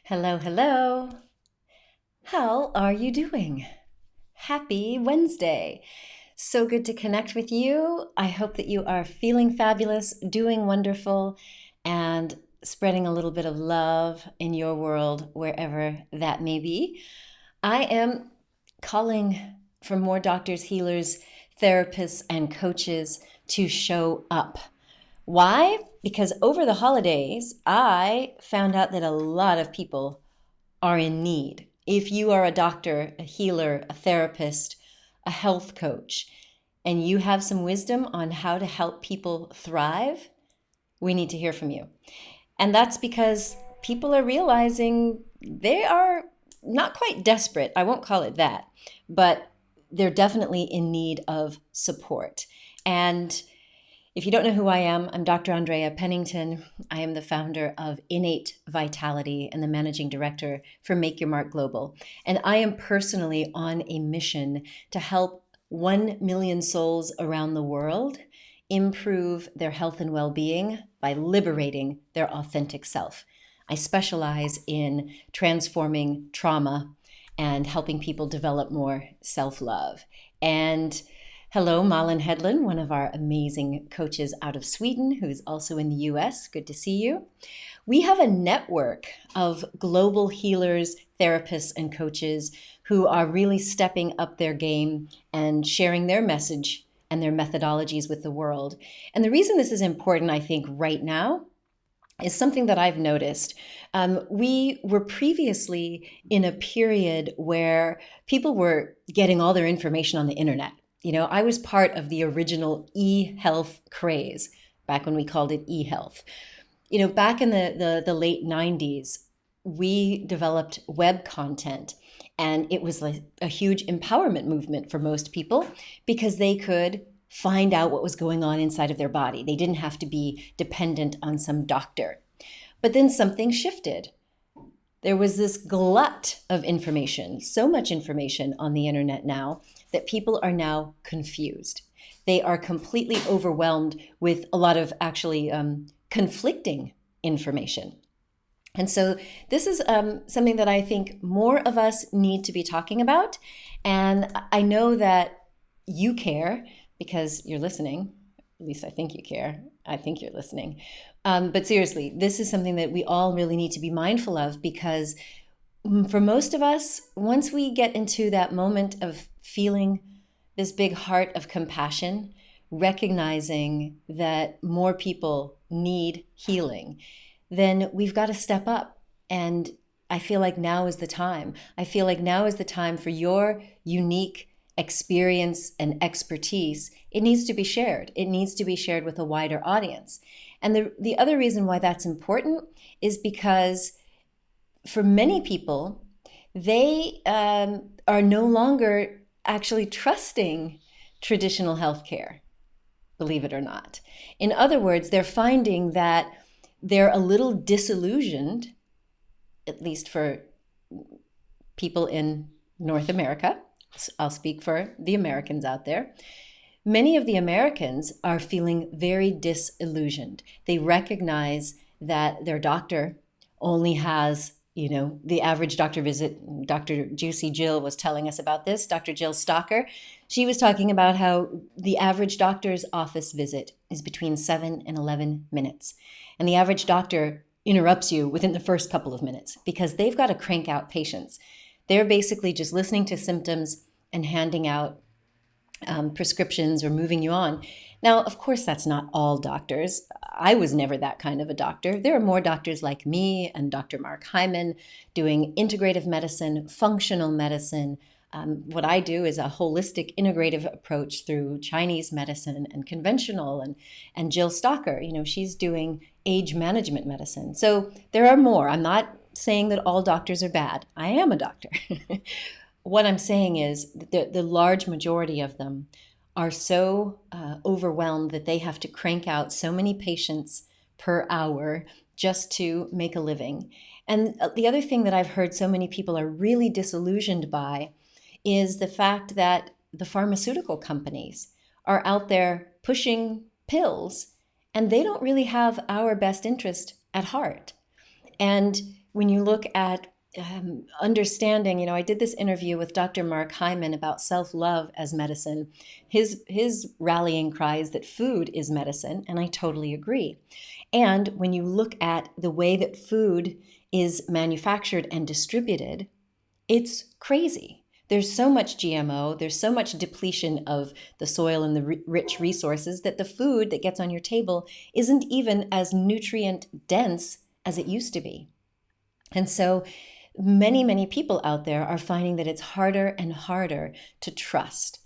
Hello, hello. How are you doing? Happy Wednesday. So good to connect with you. I hope that you are feeling fabulous, doing wonderful, and spreading a little bit of love in your world, wherever that may be. I am calling for more doctors, healers, therapists, and coaches to show up. Why? Because over the holidays, I found out that a lot of people are in need. If you are a doctor, a healer, a therapist, a health coach, and you have some wisdom on how to help people thrive, we need to hear from you. And that's because people are realizing they are not quite desperate. I won't call it that, but they're definitely in need of support. And if you don't know who I am, I'm Dr. Andrea Pennington. I am the founder of Innate Vitality and the managing director for Make Your Mark Global. And I am personally on a mission to help 1 million souls around the world improve their health and well-being by liberating their authentic self. I specialize in transforming trauma and helping people develop more self-love. And hello, Malin Hedlund, one of our amazing coaches out of Sweden, who's also in the US. Good to see you. We have a network of global healers, therapists, and coaches who are really stepping up their game and sharing their message and their methodologies with the world. And the reason this is important, I think, right now is something that I've noticed. We were previously in a period where people were getting all their information on the internet. You know, I was part of the original e-health craze back when we called it e-health. You know, back in the late 90s, we developed web content, and it was like a huge empowerment movement for most people because they could find out what was going on inside of their body. They didn't have to be dependent on some doctor. But then something shifted. There was this glut of information, so much information on the internet now that people are now confused. They are completely overwhelmed with a lot of actually conflicting information. And so this is something that I think more of us need to be talking about. And I know that you care because you're listening. At least I think you care. I think you're listening. But seriously, this is something that we all really need to be mindful of because for most of us, once we get into that moment of feeling this big heart of compassion, recognizing that more people need healing, then we've got to step up. And I feel like now is the time. I feel like now is the time for your unique experience and expertise. It needs to be shared. It needs to be shared with a wider audience. And the other reason why that's important is because for many people, they are no longer actually trusting traditional healthcare, believe it or not. In other words, they're finding that they're a little disillusioned, at least for people in North America. I'll speak for the Americans out there. Many of the Americans are feeling very disillusioned. They recognize that their doctor only has, you know, the average doctor visit. Dr. Juicy Jill was telling us about this, Dr. Jill Stocker. She was talking about how the average doctor's office visit is between 7 and 11 minutes. And the average doctor interrupts you within the first couple of minutes because they've got to crank out patients. They're basically just listening to symptoms and handing out prescriptions or moving you on. Now, of course, that's not all doctors. I was never that kind of a doctor. There are more doctors like me and Dr. Mark Hyman doing integrative medicine, functional medicine. What I do is a holistic integrative approach through Chinese medicine and conventional. And Jill Stocker, you know, she's doing age management medicine. So there are more. I'm not saying that all doctors are bad. I am a doctor. What I'm saying is the large majority of them are so overwhelmed that they have to crank out so many patients per hour just to make a living. And the other thing that I've heard so many people are really disillusioned by is the fact that the pharmaceutical companies are out there pushing pills and they don't really have our best interest at heart. And when you look at understanding, I did this interview with Dr. Mark Hyman about self-love as medicine. His rallying cry is that food is medicine, and I totally agree. And when you look at the way that food is manufactured and distributed, it's crazy. There's so much GMO, there's so much depletion of the soil and the rich resources that the food that gets on your table isn't even as nutrient dense as it used to be. And so many, many people out there are finding that it's harder and harder to trust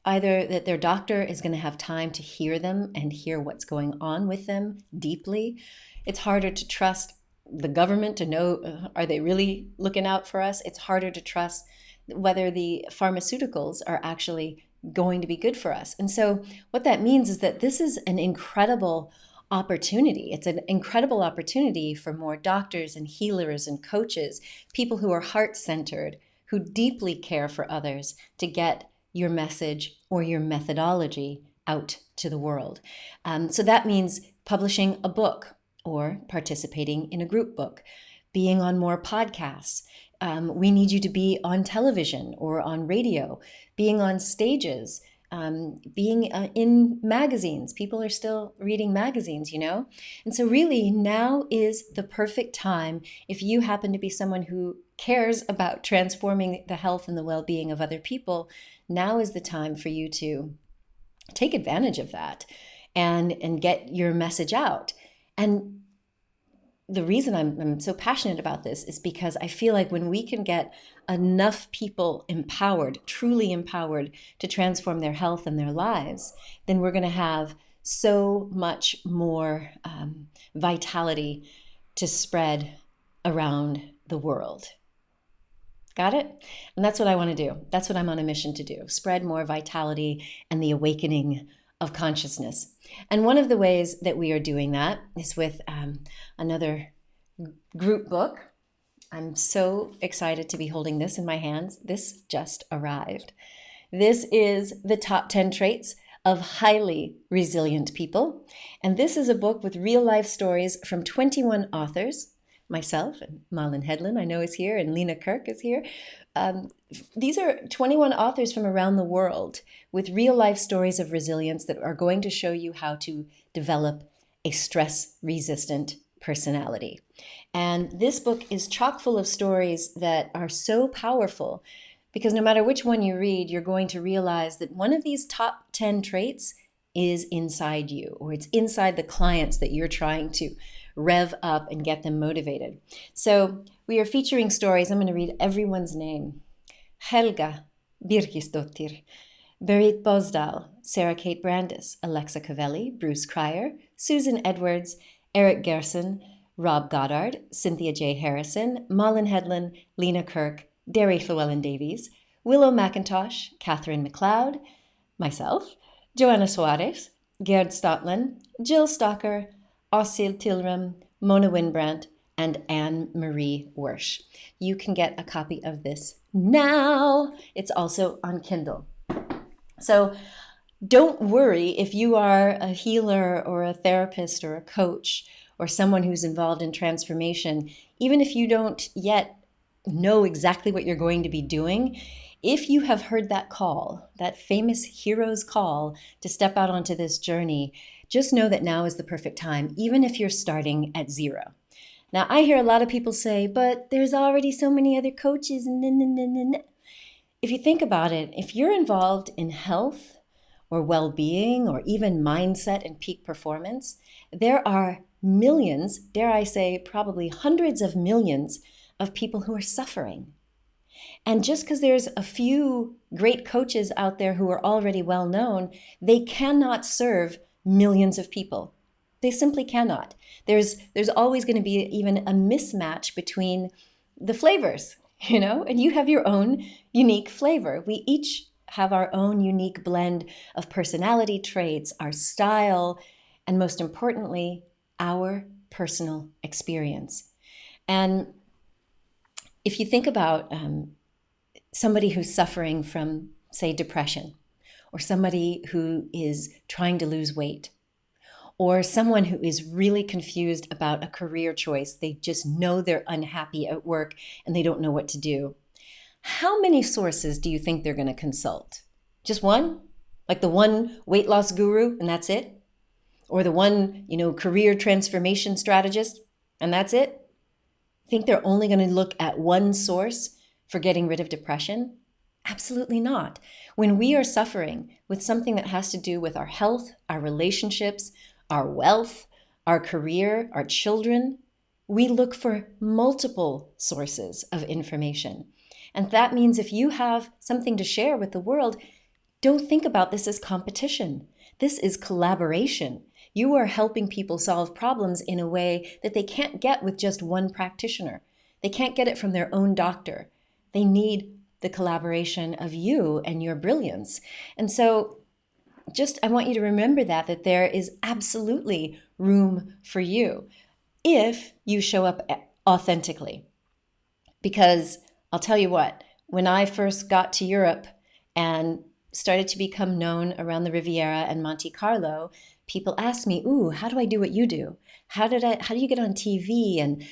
either that their doctor is going to have time to hear them and hear what's going on with them deeply. It's harder to trust the government to know, are they really looking out for us? It's harder to trust whether the pharmaceuticals are actually going to be good for us. And so what that means is that this is an incredible opportunity. It's an incredible opportunity for more doctors and healers and coaches, people who are heart-centered, who deeply care for others, to get your message or your methodology out to the world. So that means publishing a book or participating in a group book, being on more podcasts. We need you to be on television or on radio, being on stages, being in magazines. People are still reading magazines, And so really now is the perfect time if you happen to be someone who cares about transforming the health and the well-being of other people. Now is the time for you to take advantage of that and get your message out. And the reason I'm so passionate about this is because I feel like when we can get enough people empowered, truly empowered to transform their health and their lives, then we're going to have so much more vitality to spread around the world. Got it? And that's what I want to do. That's what I'm on a mission to do. Spread more vitality and the awakening of consciousness. And one of the ways that we are doing that is with another group book. I'm so excited to be holding this in my hands. This just arrived. This is the top 10 traits of highly resilient people. And this is a book with real life stories from 21 authors. Myself and Malin Hedlund, I know, is here, and Lena Kirk is here. These are 21 authors from around the world with real life stories of resilience that are going to show you how to develop a stress-resistant personality. And this book is chock full of stories that are so powerful because no matter which one you read, you're going to realize that one of these top 10 traits is inside you, or it's inside the clients that you're trying to rev up and get them motivated. So we are featuring stories. I'm going to read everyone's name. Helga Birgisdottir, Berit Bosdal, Sarah Kate Brandis, Alexa Cavelli, Bruce Cryer, Susan Edwards, Eric Gerson, Rob Goddard, Cynthia J. Harrison, Malin Hedlund, Lena Kirk, Derry Llewellyn Davies, Willow McIntosh, Catherine McLeod, myself, Joanna Suarez, Gerd Stotland, Jill Stocker, Osil Tilram, Mona Winbrandt, and Anne-Marie Wersch. You can get a copy of this now. It's also on Kindle. So don't worry if you are a healer or a therapist or a coach or someone who's involved in transformation, even if you don't yet know exactly what you're going to be doing. If you have heard that call, that famous hero's call to step out onto this journey, just know that now is the perfect time, even if you're starting at zero. Now, I hear a lot of people say, but there's already so many other coaches. If you think about it, if you're involved in health or well-being or even mindset and peak performance, there are millions, dare I say, probably hundreds of millions of people who are suffering. And just because there's a few great coaches out there who are already well known, they cannot serve millions of people. They simply cannot. There's always going to be even a mismatch between the flavors, and you have your own unique flavor. We each have our own unique blend of personality traits, our style, and most importantly, our personal experience. And if you think about somebody who's suffering from, say, depression, or somebody who is trying to lose weight, or someone who is really confused about a career choice. They just know they're unhappy at work and they don't know what to do. How many sources do you think they're going to consult? Just one? Like the one weight loss guru and that's it? Or the one, career transformation strategist and that's it? Think they're only going to look at one source for getting rid of depression? Absolutely not. When we are suffering with something that has to do with our health, our relationships, our wealth, our career, our children, we look for multiple sources of information. And that means if you have something to share with the world, don't think about this as competition. This is collaboration. You are helping people solve problems in a way that they can't get with just one practitioner. They can't get it from their own doctor. They need the collaboration of you and your brilliance. And so I want you to remember that there is absolutely room for you if you show up authentically. Because I'll tell you what, when I first got to Europe and started to become known around the Riviera and Monte Carlo, people asked me, "Ooh, how do I do what you do? How do you get on TV and,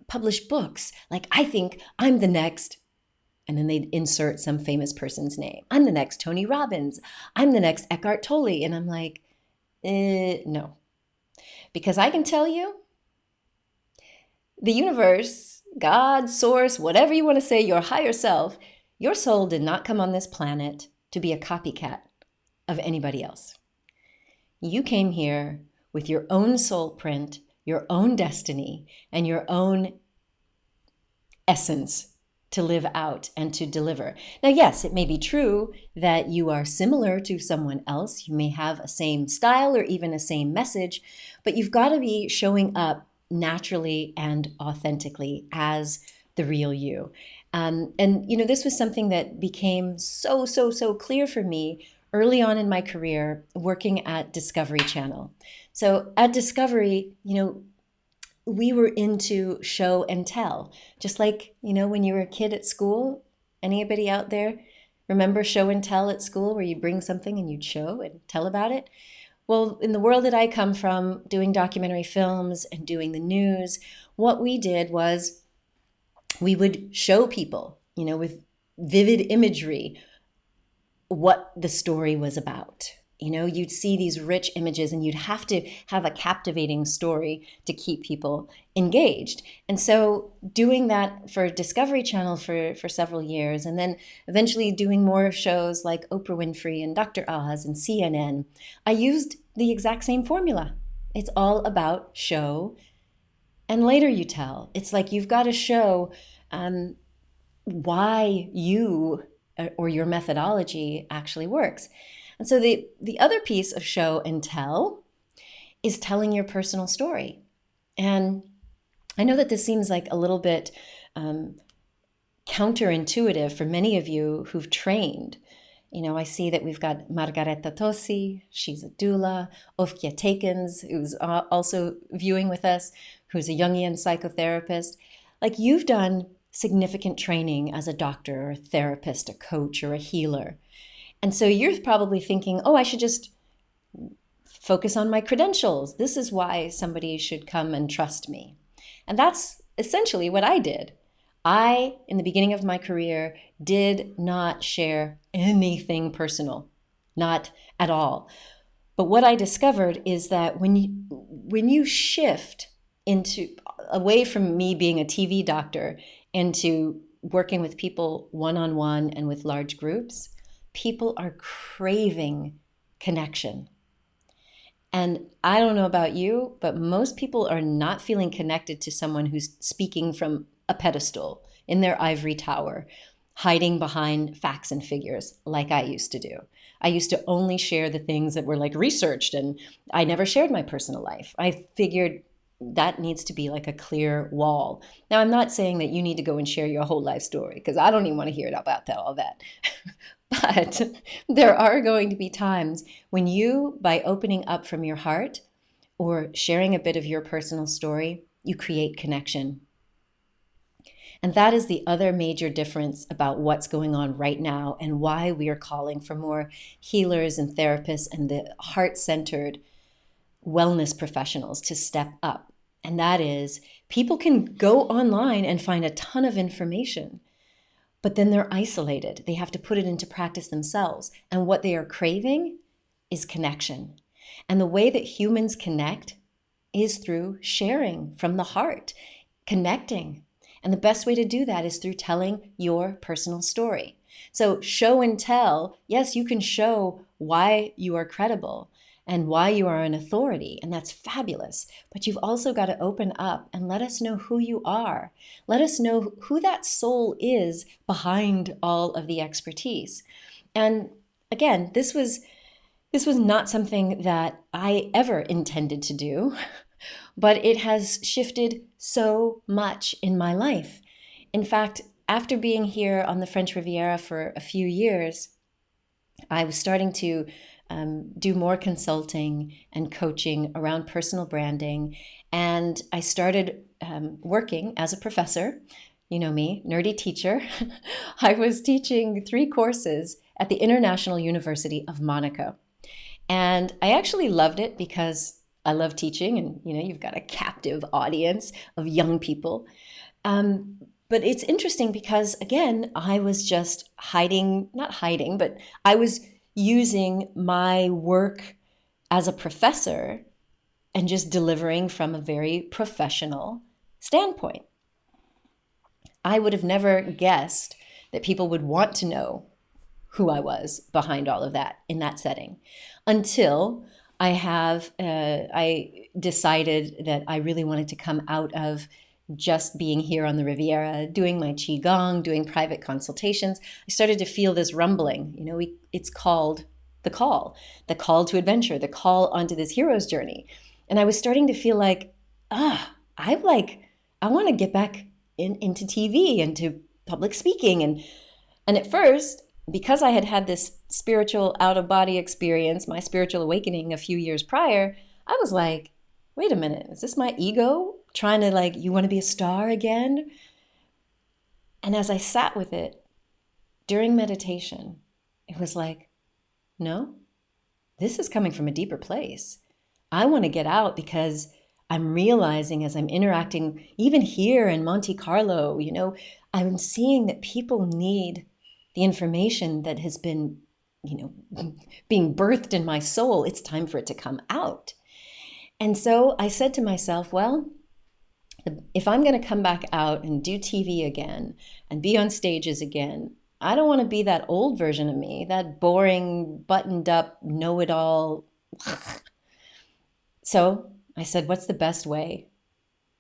publish books? Like, I think I'm the next," and then they'd insert some famous person's name. "I'm the next Tony Robbins. I'm the next Eckhart Tolle." And I'm like, no. Because I can tell you, the universe, God, source, whatever you want to say, your higher self, your soul did not come on this planet to be a copycat of anybody else. You came here with your own soul print, your own destiny, and your own essence to live out and to deliver. Now, yes, it may be true that you are similar to someone else. You may have a same style or even a same message, but you've got to be showing up naturally and authentically as the real you. This was something that became so clear for me early on in my career working at Discovery Channel. So at Discovery, we were into show and tell. Just like, when you were a kid at school, anybody out there remember show and tell at school where you bring something and you'd show and tell about it? Well, in the world that I come from, doing documentary films and doing the news, what we did was we would show people, with vivid imagery, what the story was about. You'd see these rich images and you'd have to have a captivating story to keep people engaged. And so doing that for Discovery Channel for several years, and then eventually doing more shows like Oprah Winfrey and Dr. Oz and CNN, I used the exact same formula. It's all about show and later you tell. It's like you've got to show why you or your methodology actually works. And so the other piece of show and tell is telling your personal story. And I know that this seems like a little bit counterintuitive for many of you who've trained. I see that we've got Margareta Tosi, she's a doula, Ofkia Takens, who's also viewing with us, who's a Jungian psychotherapist. Like, you've done significant training as a doctor or a therapist, a coach, or a healer. And so you're probably thinking, oh, I should just focus on my credentials. This is why somebody should come and trust me. And that's essentially what I did. I, in the beginning of my career, did not share anything personal, not at all. But what I discovered is that when you shift away from me being a TV doctor into working with people one-on-one and with large groups, people are craving connection. And I don't know about you, but most people are not feeling connected to someone who's speaking from a pedestal in their ivory tower, hiding behind facts and figures like I used to do. I used to only share the things that were like researched, and I never shared my personal life. I figured that needs to be like a clear wall. Now, I'm not saying that you need to go and share your whole life story, because I don't even want to hear about all that. But there are going to be times when you, by opening up from your heart or sharing a bit of your personal story, you create connection. And that is the other major difference about what's going on right now and why we are calling for more healers and therapists and the heart-centered wellness professionals to step up. And that is, people can go online and find a ton of information, but then they're isolated. They have to put it into practice themselves. And what they are craving is connection. And the way that humans connect is through sharing from the heart, connecting. And the best way to do that is through telling your personal story. So show and tell, yes, you can show why you are credible and why you are an authority, and that's fabulous. But you've also got to open up and let us know who you are. Let us know who that soul is behind all of the expertise. And again, this was not something that I ever intended to do, but it has shifted so much in my life. In fact, after being here on the French Riviera for a few years, I was starting to do more consulting and coaching around personal branding. And I started working as a professor. You know me, nerdy teacher. I was teaching 3 courses at the International University of Monaco. And I actually loved it because I love teaching, and you've got a captive audience of young people. But it's interesting because, again, I was just not hiding, but I was using my work as a professor and just delivering from a very professional standpoint. I would have never guessed that people would want to know who I was behind all of that in that setting, until I decided that I really wanted to come out of just being here on the Riviera, doing my Qigong, doing private consultations. I started to feel this rumbling. It's called the call to adventure, the call onto this hero's journey. And I was starting to feel like, I want to get back into TV, into public speaking. And at first, because I had had this spiritual out-of-body experience, my spiritual awakening a few years prior, I was like, wait a minute, is this my ego trying to you want to be a star again? And as I sat with it during meditation, it was like, no, this is coming from a deeper place. I want to get out because I'm realizing as I'm interacting, even here in Monte Carlo, I'm seeing that people need the information that has been, being birthed in my soul. It's time for it to come out. And so I said to myself, well, if I'm going to come back out and do TV again and be on stages again, I don't want to be that old version of me, that boring, buttoned up, know-it-all. So I said, what's the best way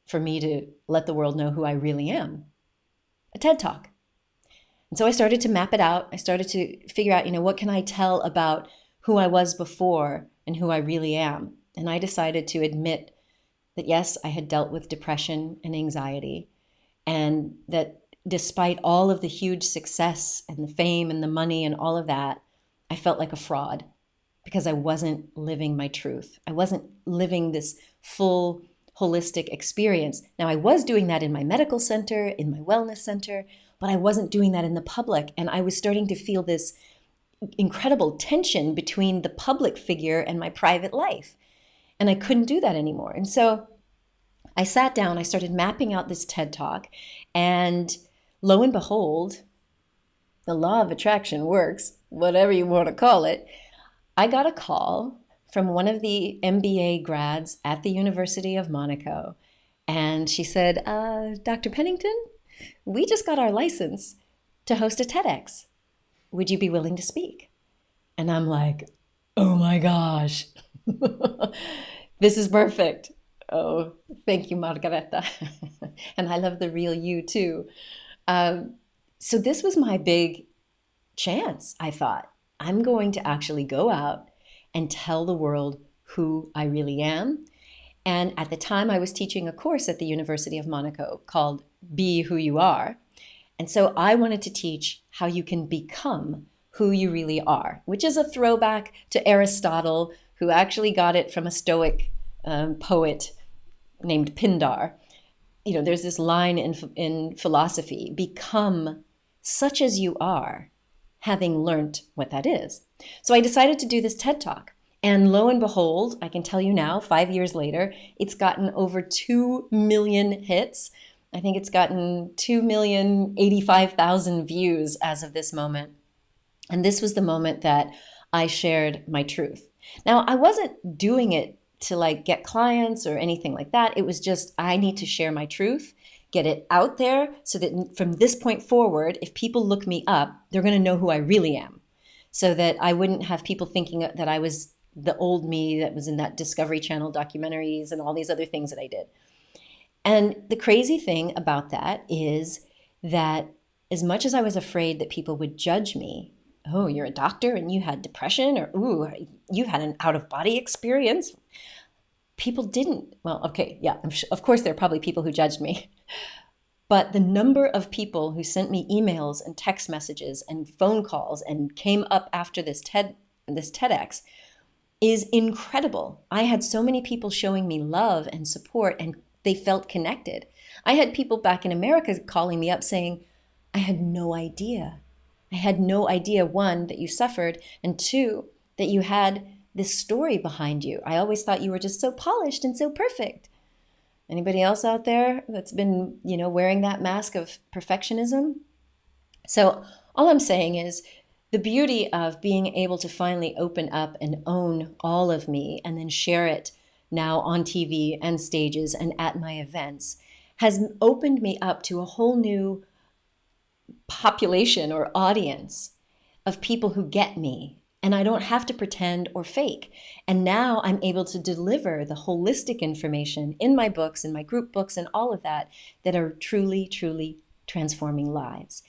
for me to let the world know who I really am? A TED Talk. And so I started to map it out. I started to figure out, what can I tell about who I was before and who I really am? And I decided to admit that, yes, I had dealt with depression and anxiety, and that despite all of the huge success and the fame and the money and all of that, I felt like a fraud because I wasn't living my truth. I wasn't living this full, holistic experience. Now, I was doing that in my medical center, in my wellness center, but I wasn't doing that in the public. And I was starting to feel this incredible tension between the public figure and my private life. And I couldn't do that anymore. And so I sat down, I started mapping out this TED Talk, and lo and behold, the law of attraction works, whatever you want to call it. I got a call from one of the MBA grads at the University of Monaco. And she said, Dr. Pennington, we just got our license to host a TEDx. Would you be willing to speak? And I'm like, oh my gosh, this is perfect. Oh, thank you, Margareta. And I love the real you too. So this was my big chance. I thought, I'm going to actually go out and tell the world who I really am. And at the time, I was teaching a course at the University of Monaco called Be Who You Are. And so I wanted to teach how you can become who you really are, which is a throwback to Aristotle, who actually got it from a Stoic poet named Pindar. There's this line in philosophy, become such as you are, having learnt what that is. So I decided to do this TED Talk. And lo and behold, I can tell you now, 5 years later, it's gotten over 2 million hits. I think it's gotten 2,085,000 views as of this moment. And this was the moment that I shared my truth. Now, I wasn't doing it to like get clients or anything like that. It was just, I need to share my truth, get it out there so that from this point forward, if people look me up, they're going to know who I really am. So that I wouldn't have people thinking that I was the old me that was in that Discovery Channel documentaries and all these other things that I did. And the crazy thing about that is that as much as I was afraid that people would judge me, oh, you're a doctor and you had depression, or ooh, you had an out-of-body experience. People didn't. Well, okay, yeah, of course there are probably people who judged me. But the number of people who sent me emails and text messages and phone calls and came up after this TEDx is incredible. I had so many people showing me love and support, and they felt connected. I had people back in America calling me up saying, I had no idea. I had no idea, one, that you suffered, and two, that you had this story behind you. I always thought you were just so polished and so perfect. Anybody else out there that's been, wearing that mask of perfectionism? So all I'm saying is the beauty of being able to finally open up and own all of me and then share it now on TV and stages and at my events has opened me up to a whole new population or audience of people who get me. And I don't have to pretend or fake. And now I'm able to deliver the holistic information in my books, in my group books, and all of that are truly, truly transforming lives.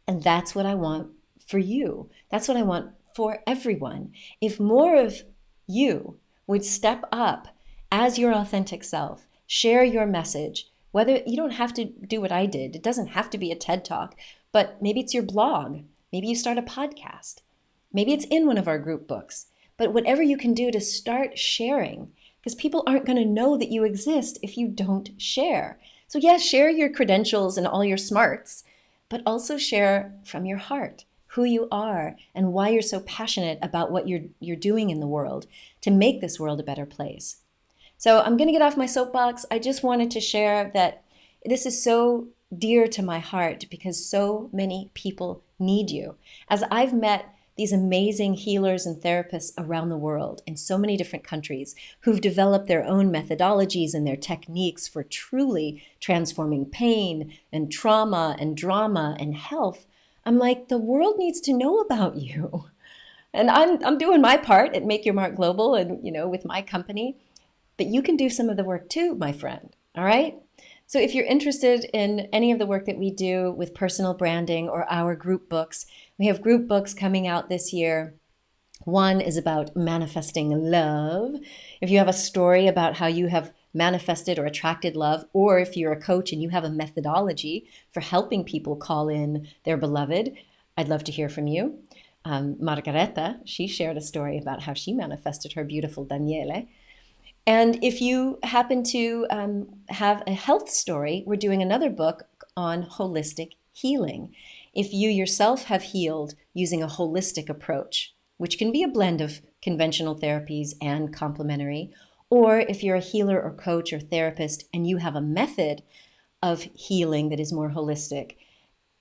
And that's what I want for you. That's what I want for everyone. If more of you would step up as your authentic self, share your message, whether you don't have to do what I did. It doesn't have to be a TED Talk, but maybe it's your blog. Maybe you start a podcast. Maybe it's in one of our group books. But whatever you can do to start sharing, because people aren't going to know that you exist if you don't share. So yes, share your credentials and all your smarts, but also share from your heart who you are and why you're so passionate about what you're doing in the world to make this world a better place. So I'm going to get off my soapbox. I just wanted to share that this is so dear to my heart because so many people need you. As I've met these amazing healers and therapists around the world in so many different countries who've developed their own methodologies and their techniques for truly transforming pain and trauma and drama and health, I'm like, the world needs to know about you. And I'm doing my part at Make Your Mark Global and, with my company. But you can do some of the work too, my friend. All right? So if you're interested in any of the work that we do with personal branding or our group books, we have group books coming out this year. One is about manifesting love. If you have a story about how you have manifested or attracted love, or if you're a coach and you have a methodology for helping people call in their beloved, I'd love to hear from you. Margareta, she shared a story about how she manifested her beautiful Daniele. And if you happen to have a health story, we're doing another book on holistic healing. If you yourself have healed using a holistic approach, which can be a blend of conventional therapies and complementary, or if you're a healer or coach or therapist and you have a method of healing that is more holistic,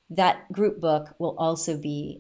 that group book will also be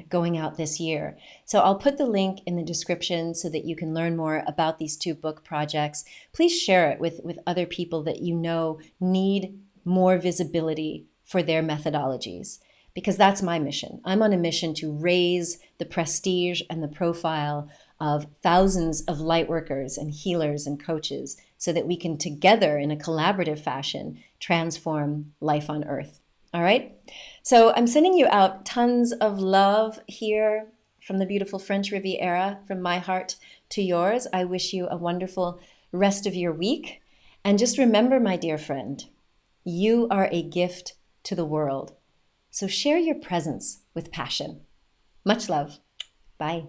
going out this year. So I'll put the link in the description so that you can learn more about these two book projects. Please share it with other people that you know need more visibility for their methodologies, because that's my mission. I'm on a mission to raise the prestige and the profile of thousands of light workers and healers and coaches so that we can together in a collaborative fashion transform life on earth. All right? So I'm sending you out tons of love here from the beautiful French Riviera, from my heart to yours. I wish you a wonderful rest of your week. And just remember, my dear friend, you are a gift to the world. So share your presence with passion. Much love. Bye.